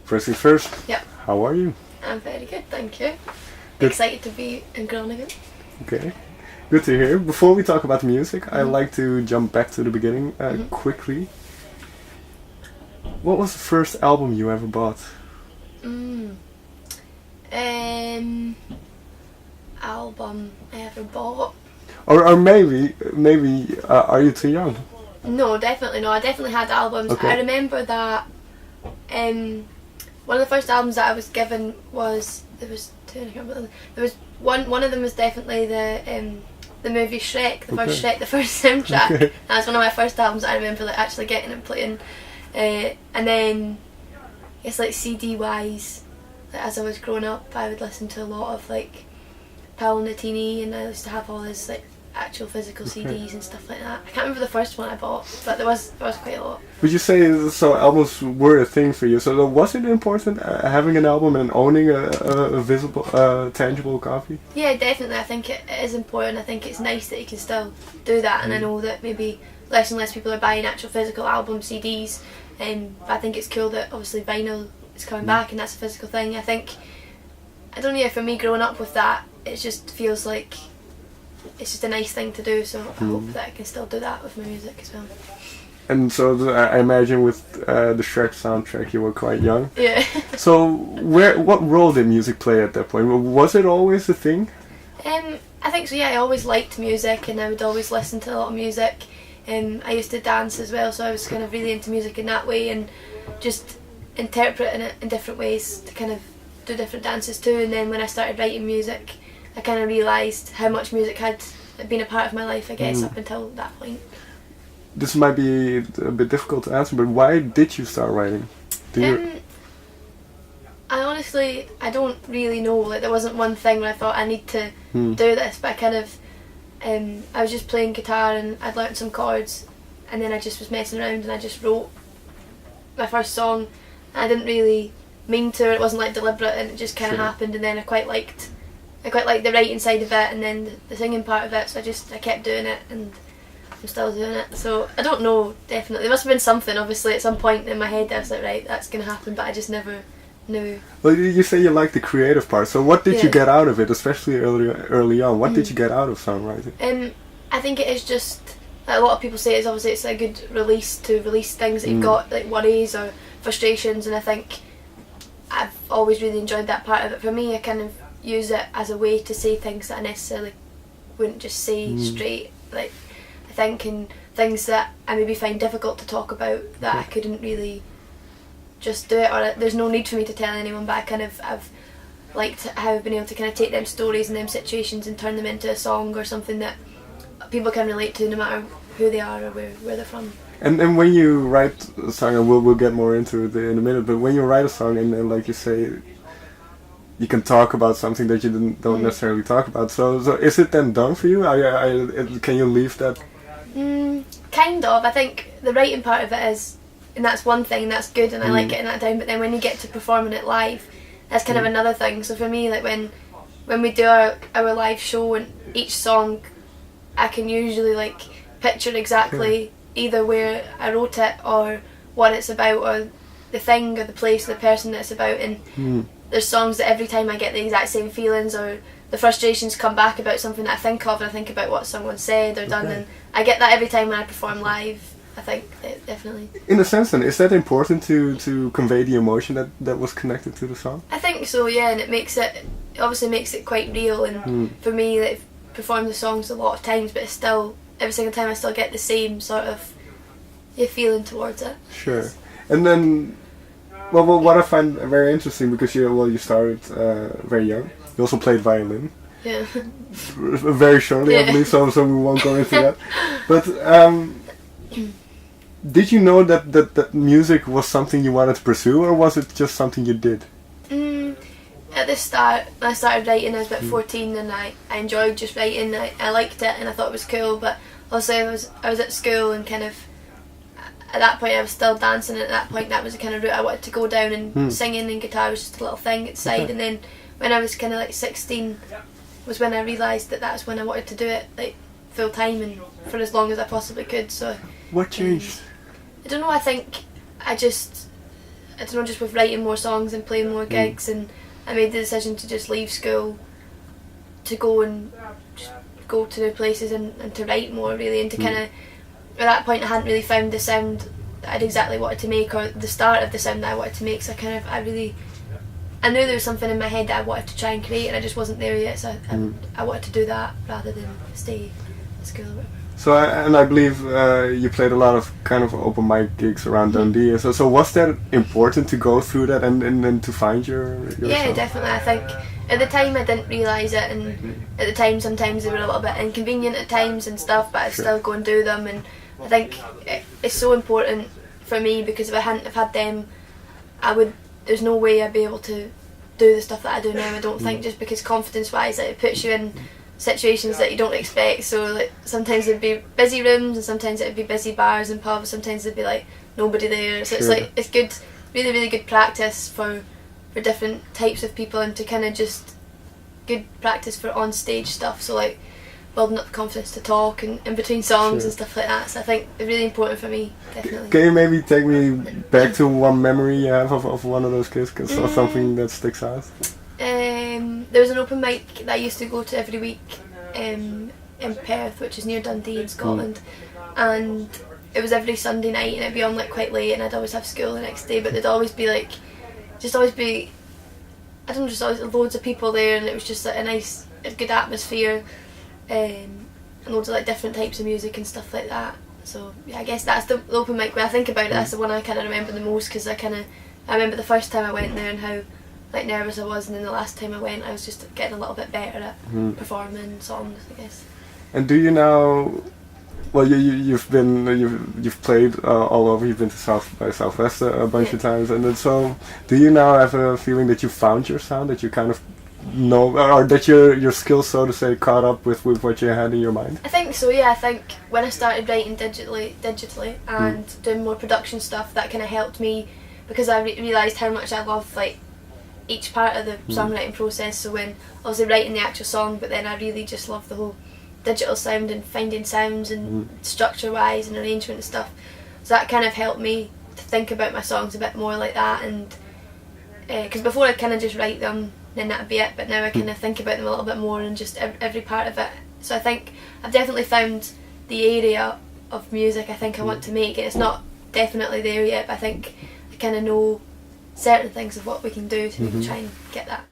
First things first. Yep. How are you? I'm very good, thank you. Good. Excited to be in Groningen. Okay. Good to hear. Before we talk about the music, I like to jump back to the beginning quickly. What was the first album you ever bought? Album I ever bought? Or maybe, are you too young? No, definitely no. I definitely had albums. Okay. I remember that one of the first albums that I was given was, there was two, I can't remember. There was one of them was definitely the movie Shrek, the first Shrek, the first soundtrack. Okay. That's one of my first albums that I remember like actually getting and playing. And then it's like CD wise, like, as I was growing up, I would listen to a lot of like Paul Nutini, and I used to have all his like actual physical CDs and stuff like that. I can't remember the first one I bought, but there was quite a lot. Would you say so? Albums were a thing for you. So was it important having an album and owning a visible, tangible copy? Yeah, definitely. I think it is important. I think it's nice that you can still do that, and I know that maybe less and less people are buying actual physical album CDs. But I think it's cool that obviously vinyl is coming back, and that's a physical thing. I think, I don't know, for me growing up with that, it just feels like it's just a nice thing to do. So I hope that I can still do that with my music as well. And so I imagine with the Shrek soundtrack you were quite young. Yeah. So what role did music play at that point? Was it always a thing? I think so, yeah. I always liked music and I would always listen to a lot of music. I used to dance as well, so I was kind of really into music in that way and just interpreting it in different ways to kind of do different dances too. And then when I started writing music, I kind of realised how much music had been a part of my life, I guess, up until that point. This might be a bit difficult to answer, but why did you start writing? I honestly, I don't really know. Like, there wasn't one thing where I thought I need to do this, but I kind of, I was just playing guitar and I'd learnt some chords, and then I just was messing around and I just wrote my first song. I didn't really mean to. It wasn't like deliberate, and it just kind of happened. And then I quite liked the writing side of it, and then the singing part of it. So I kept doing it, and I'm still doing it. So I don't know. Definitely, there must have been something. Obviously, at some point in my head, I was like, right, that's gonna happen, but I just never knew. Well, you say you like the creative part. So what did you get out of it, especially early on? What did you get out of songwriting? I think it is just, like a lot of people say, it's a good release to release things that you've got, like worries or frustrations, and I think I've always really enjoyed that part of it. For me, I kind of use it as a way to say things that I necessarily wouldn't just say straight. Like, I think in things that I maybe find difficult to talk about that I couldn't really just do it, or there's no need for me to tell anyone, but I've liked how I've been able to kind of take them stories and them situations and turn them into a song or something that people can relate to no matter who they are or where they're from. And when you write a song, and we'll get more into it in a minute, but when you write a song and like you say, you can talk about something that you don't necessarily talk about, so is it then done for you? Can you leave that? Kind of. I think the writing part of it is, and that's one thing, and that's good, and I like getting that down, but then when you get to performing it live, that's kind of another thing. So for me, like when we do our live show, and each song I can usually like picture exactly either where I wrote it or what it's about or the thing or the place or the person that it's about, and there's songs that every time I get the exact same feelings or the frustrations come back about something that I think of, and I think about what someone said or done, and I get that every time when I perform live. I think definitely. In a sense, then, is that important to convey the emotion that was connected to the song? I think so, yeah, and it obviously makes it quite real. And for me, I've performed the songs a lot of times, but it's still, every single time I still get the same sort of feeling towards it. Sure. And then, well, what I find very interesting, because you started very young. You also played violin. Yeah. Very shortly, I believe, so we won't go into that. But did you know that music was something you wanted to pursue, or was it just something you did? At the start, when I started writing, I was about 14, and I enjoyed just writing. I liked it, and I thought it was cool. But also, I was at school, and kind of at that point I was still dancing. And at that point, that was the kind of route I wanted to go down. And singing and guitar was just a little thing at the side. And then when I was kind of like 16, was when I realised that that's when I wanted to do it like full time and for as long as I possibly could. So what changed? I don't know. I think I I don't know, just with writing more songs and playing more gigs, and I made the decision to just leave school to go and just go to new places and to write more really, and to kind of, at that point I hadn't really found the sound that I'd exactly wanted to make, or the start of the sound that I wanted to make, so I knew there was something in my head that I wanted to try and create, and I just wasn't there yet, so I wanted to do that rather than stay at school or whatever. So I believe you played a lot of kind of open mic gigs around Dundee. So was that important to go through that and to find your Yeah, sound? definitely. I think at the time I didn't realise it, and at the time sometimes they were a little bit inconvenient at times and stuff, but I'd still go and do them, and I think it's so important for me, because if I hadn't have had them, there's no way I'd be able to do the stuff that I do now, I don't think, just because confidence wise it puts you in situations that you don't expect. So like sometimes it'd be busy rooms, and sometimes it'd be busy bars and pubs, sometimes it'd be like nobody there, so it's like it's good, really really good practice for different types of people, and to kind of just good practice for on stage stuff, so like building up the confidence to talk and in between songs and stuff like that. So I think it's really important for me, definitely. Can you maybe take me back to one memory you have of one of those gigs, something that sticks out? There was an open mic that I used to go to every week in Perth, which is near Dundee in Scotland, and it was every Sunday night, and it'd be on like quite late, and I'd always have school the next day, but there'd always be I don't know, just always loads of people there, and it was just like a good atmosphere, and loads of like different types of music and stuff like that. So yeah, I guess that's the open mic. When I think about it, that's the one I kind of remember the most, because I remember the first time I went there and how like nervous I was, and then the last time I went I was just getting a little bit better at performing songs, I guess. And do you now? Well, you've played all over. You've been to South by Southwest a bunch of times, and then, so do you now have a feeling that you found your sound, that you kind of know, or that your skills, so to say, caught up with what you had in your mind? I think so. Yeah, I think when I started writing digitally and doing more production stuff, that kind of helped me, because I realised how much I love like each part of the songwriting process. So when I was writing the actual song, but then I really just love the whole digital sound and finding sounds and structure wise and arrangement and stuff. So that kind of helped me to think about my songs a bit more like that, and because before I'd kind of just write them, then that'd be it, but now I kind of think about them a little bit more, and just every part of it. So I think I've definitely found the area of music I think I want to make, and it's not definitely there yet, but I think I kind of know certain things of what we can do to maybe try and get that.